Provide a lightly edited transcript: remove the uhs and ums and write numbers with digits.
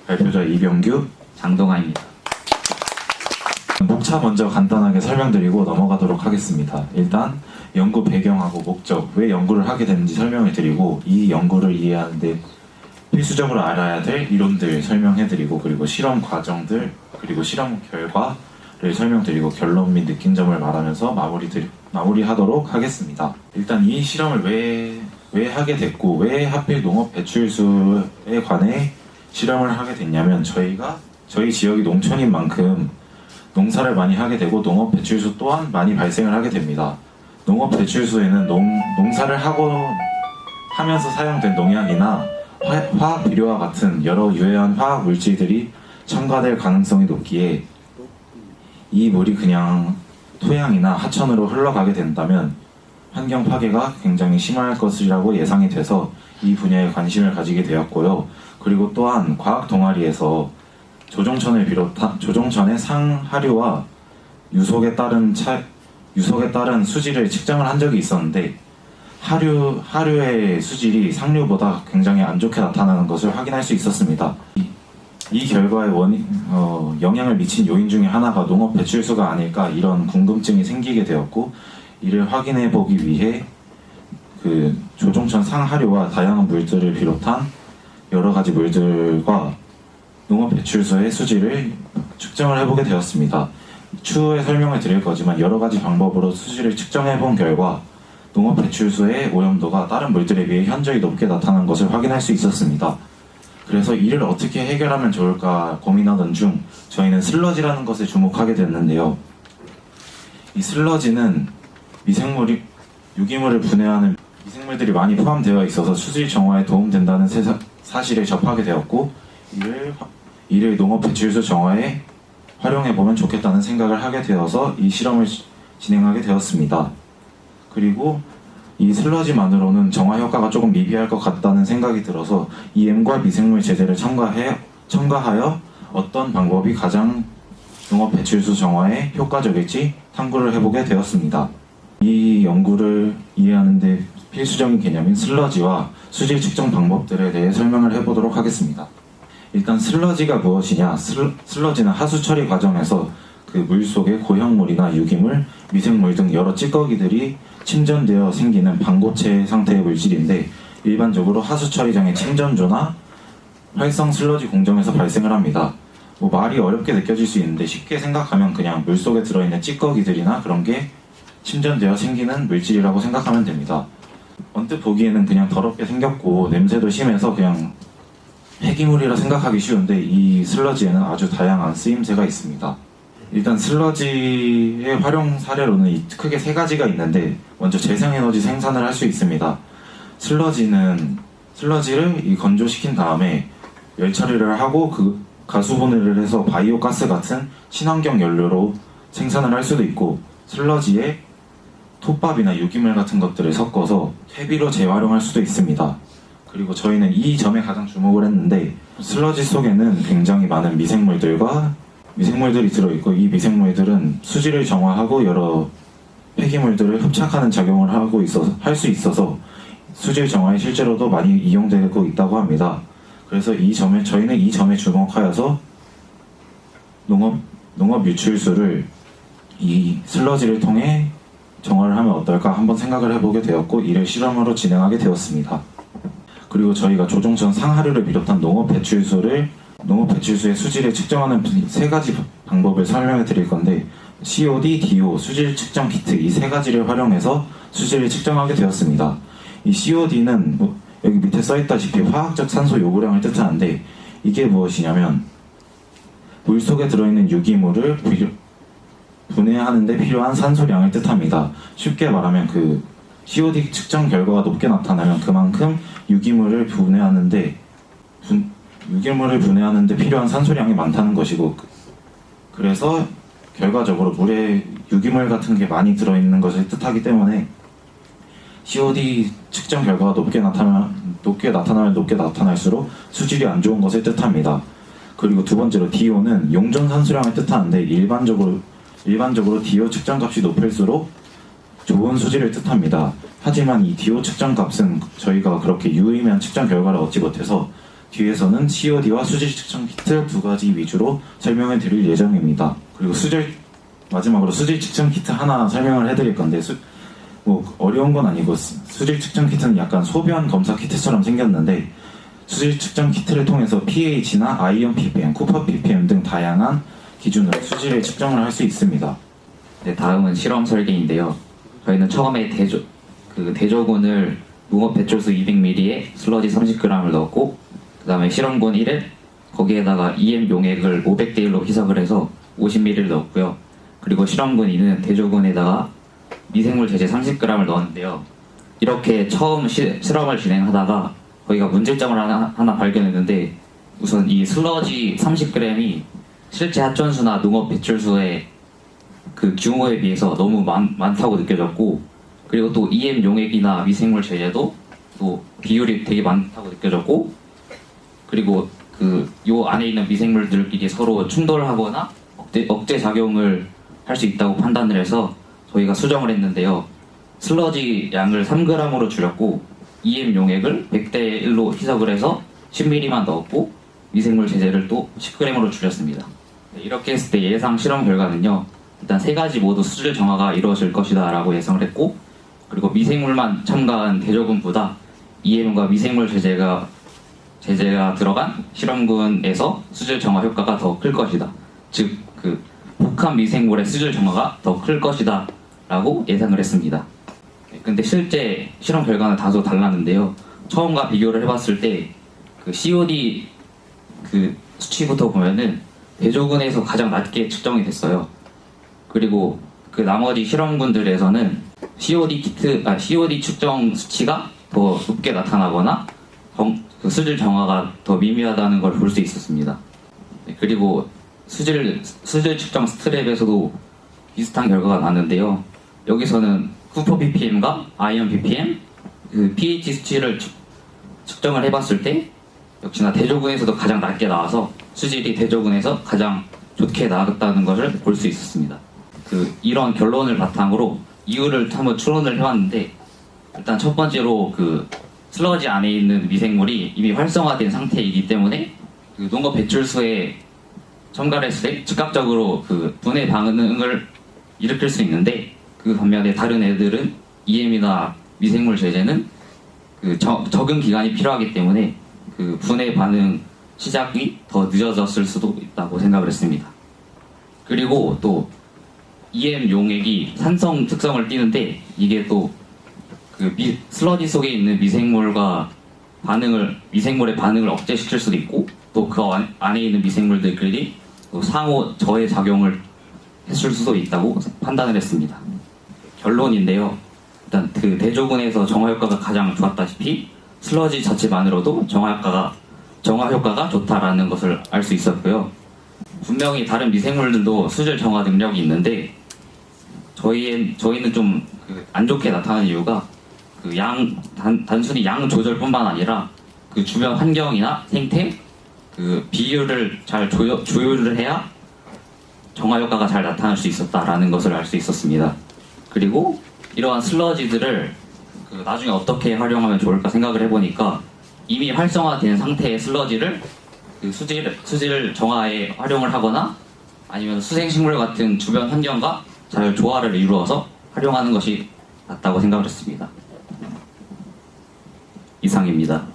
발표자 이병규, 장동아입니다. 목차 먼저 간단하게 설명드리고 넘어가도록 하겠습니다. 일단 연구 배경하고 목적, 왜 연구를 하게 됐는지 설명을 드리고 이 연구를 이해하는데 필수적으로 알아야 될 이론들 설명해드리고 그리고 실험 과정들 그리고 실험 결과를 설명드리고 결론 및 느낀 점을 말하면서 마무리하도록 하겠습니다. 일단 이 실험을 왜 하게 됐고 왜 하필 농업 배출수에 관해 실험을 하게 됐냐면 저희 지역이 농촌인 만큼 농사를 많이 하게 되고 농업 배출수 또한 많이 발생을 하게 됩니다. 농업 배출수에는 농사를 하면서 사용된 농약이나 화학 비료와 같은 여러 유해한 화학 물질들이 첨가될 가능성이 높기에 이 물이 그냥 토양이나 하천으로 흘러가게 된다면 환경 파괴가 굉장히 심할 것이라고 예상이 돼서 이 분야에 관심을 가지게 되었고요. 그리고 또한 과학 동아리에서 조종천의 상하류와 유속에 따른 수질을 측정을 한 적이 있었는데 하류의 수질이 상류보다 굉장히 안 좋게 나타나는 것을 확인할 수 있었습니다. 이 결과에 영향을 미친 요인 중에 하나가 농업 배출수가 아닐까 이런 궁금증이 생기게 되었고 이를 확인해 보기 위해 그 조종천 상하류와 다양한 물들을 비롯한 여러 가지 물들과 농업 배출수의 수질을 측정을 해보게 되었습니다. 추후에 설명을 드릴 거지만 여러 가지 방법으로 수질을 측정해 본 결과 농업 배출수의 오염도가 다른 물들에 비해 현저히 높게 나타난 것을 확인할 수 있었습니다. 그래서 이를 어떻게 해결하면 좋을까 고민하던 중 저희는 슬러지라는 것에 주목하게 됐는데요. 이 슬러지는 유기물을 분해하는 미생물들이 많이 포함되어 있어서 수질 정화에 도움된다는 사실에 접하게 되었고 이를 농업 배출수 정화에 활용해보면 좋겠다는 생각을 하게 되어서 이 실험을 진행하게 되었습니다. 그리고 이 슬러지만으로는 정화 효과가 조금 미비할 것 같다는 생각이 들어서 EM과 미생물 제제를 첨가하여 어떤 방법이 가장 농업 배출수 정화에 효과적일지 탐구를 해보게 되었습니다. 이 연구를 이해하는 데 필수적인 개념인 슬러지와 수질 측정 방법들에 대해 설명을 해보도록 하겠습니다. 일단 슬러지가 무엇이냐? 슬러지는 하수 처리 과정에서 그 물 속에 고형물이나 유기물, 미생물 등 여러 찌꺼기들이 침전되어 생기는 방고체 상태의 물질인데 일반적으로 하수 처리장의 침전조나 활성 슬러지 공정에서 발생을 합니다. 말이 어렵게 느껴질 수 있는데 쉽게 생각하면 그냥 물 속에 들어있는 찌꺼기들이나 그런 게 침전되어 생기는 물질이라고 생각하면 됩니다. 언뜻 보기에는 그냥 더럽게 생겼고 냄새도 심해서 그냥 폐기물이라 생각하기 쉬운데 이 슬러지에는 아주 다양한 쓰임새가 있습니다. 일단 슬러지의 활용 사례로는 크게 세 가지가 있는데 먼저 재생에너지 생산을 할 수 있습니다. 슬러지를 건조시킨 다음에 열 처리를 하고 그 가수 분해를 해서 바이오가스 같은 친환경 연료로 생산을 할 수도 있고 슬러지에 톱밥이나 유기물 같은 것들을 섞어서 퇴비로 재활용할 수도 있습니다. 그리고 저희는 이 점에 가장 주목을 했는데 슬러지 속에는 굉장히 많은 미생물들이 들어있고 이 미생물들은 수질을 정화하고 여러 폐기물들을 흡착하는 작용을 할 수 있어서 수질 정화에 실제로도 많이 이용되고 있다고 합니다. 그래서 저희는 이 점에 주목하여서 농업 유출수를 이 슬러지를 통해 정화를 하면 어떨까 한번 생각을 해보게 되었고 이를 실험으로 진행하게 되었습니다. 그리고 저희가 조종천 상하류를 비롯한 농업 배출수의 수질을 측정하는 세 가지 방법을 설명해 드릴 건데 COD, DO, 수질 측정 키트 이 세 가지를 활용해서 수질을 측정하게 되었습니다. 이 COD는 여기 밑에 써있다시피 화학적 산소 요구량을 뜻하는데 이게 무엇이냐면 물속에 들어있는 유기물을 분해하는 데 필요한 산소량을 뜻합니다. 쉽게 말하면 그 COD 측정 결과가 높게 나타나면 그만큼 유기물을 분해하는 데 필요한 산소량이 많다는 것이고 그래서 결과적으로 물에 유기물 같은 게 많이 들어있는 것을 뜻하기 때문에 COD 측정 결과가 높게 나타날수록 수질이 안 좋은 것을 뜻합니다. 그리고 두 번째로 DO는 용존 산소량을 뜻하는데 일반적으로 DO 측정 값이 높을수록 좋은 수질을 뜻합니다. 하지만 이 DO 측정 값은 저희가 그렇게 유의미한 측정 결과를 얻지 못해서 뒤에서는 COD와 수질 측정 키트 두 가지 위주로 설명을 드릴 예정입니다. 그리고 마지막으로 수질 측정 키트 하나 설명을 해드릴 건데 뭐 어려운 건 아니고 수질 측정 키트는 약간 소변 검사 키트처럼 생겼는데 수질 측정 키트를 통해서 pH나 아이온 ppm, 쿠퍼 ppm 등 다양한 기준으로 수질의 측정을 할 수 있습니다. 네, 다음은 실험 설계인데요. 저희는 처음에 대조군을 농업 배출수 200ml에 슬러지 30g을 넣었고, 그 다음에 실험군 1에 거기에다가 EM 용액을 500대 1로 희석을 해서 50ml를 넣었고요. 그리고 실험군 2는 대조군에다가 미생물 제제 30g을 넣었는데요. 이렇게 처음 실험을 진행하다가 저희가 문제점을 하나 발견했는데, 우선 이 슬러지 30g이 실제 하천수나 농업 배출수의 그 규모에 비해서 너무 많다고 느껴졌고, 그리고 또 EM 용액이나 미생물 제제도 또 비율이 되게 많다고 느껴졌고, 그리고 요 안에 있는 미생물들끼리 서로 충돌하거나 억제 작용을 할 수 있다고 판단을 해서 저희가 수정을 했는데요. 슬러지 양을 3g으로 줄였고 EM 용액을 100대 1로 희석을 해서 10ml만 넣었고 미생물 제제를 또 10g으로 줄였습니다. 이렇게 했을 때 예상 실험 결과는요, 일단 세 가지 모두 수질 정화가 이루어질 것이다 라고 예상을 했고, 그리고 미생물만 첨가한 대조군보다 EM과 미생물 제제가 들어간 실험군에서 수질 정화 효과가 더 클 것이다. 즉, 복합 미생물의 수질 정화가 더 클 것이다 라고 예상을 했습니다. 근데 실제 실험 결과는 다소 달랐는데요. 처음과 비교를 해봤을 때 COD 수치부터 보면은 대조군에서 가장 낮게 측정이 됐어요. 그리고 나머지 실험군들에서는 COD 측정 수치가 더 높게 나타나거나 수질 정화가 더 미미하다는 걸 볼 수 있었습니다. 그리고 수질 측정 스트랩에서도 비슷한 결과가 나왔는데요. 여기서는 쿠퍼 ppm과 아이온 ppm, pH 수치를 측정을 해봤을 때 역시나 대조군에서도 가장 낮게 나와서 수질이 대조군에서 가장 좋게 나왔다는 것을 볼 수 있었습니다. 이런 결론을 바탕으로 이유를 한번 추론을 해봤는데, 일단 첫 번째로 슬러지 안에 있는 미생물이 이미 활성화된 상태이기 때문에 농업 배출수에 첨가를 했을 때 즉각적으로 분해 반응을 일으킬 수 있는데, 그 반면에 다른 애들은 EM이나 미생물 제제는 적응 기간이 필요하기 때문에 분해 반응 시작이 더 늦어졌을 수도 있다고 생각을 했습니다. 그리고 또 EM 용액이 산성 특성을 띠는데, 이게 또 슬러지 속에 있는 미생물의 반응을 억제시킬 수도 있고, 또 그 안에 있는 미생물들끼리 또 상호 저해 작용을 했을 수도 있다고 판단을 했습니다. 결론인데요. 일단 대조군에서 정화 효과가 가장 좋았다시피 슬러지 자체만으로도 정화 효과가 좋다라는 것을 알 수 있었고요. 분명히 다른 미생물들도 수질 정화 능력이 있는데, 저희는 좀 안 좋게 나타나는 이유가 단순히 양 조절뿐만 아니라 주변 환경이나 생태 비율을 잘 조율을 해야 정화 효과가 잘 나타날 수 있었다라는 것을 알 수 있었습니다. 그리고 이러한 슬러지들을 나중에 어떻게 활용하면 좋을까 생각을 해보니까, 이미 활성화된 상태의 슬러지를 수질 정화에 활용을 하거나 아니면 수생식물 같은 주변 환경과 잘 조화를 이루어서 활용하는 것이 낫다고 생각을 했습니다. 이상입니다.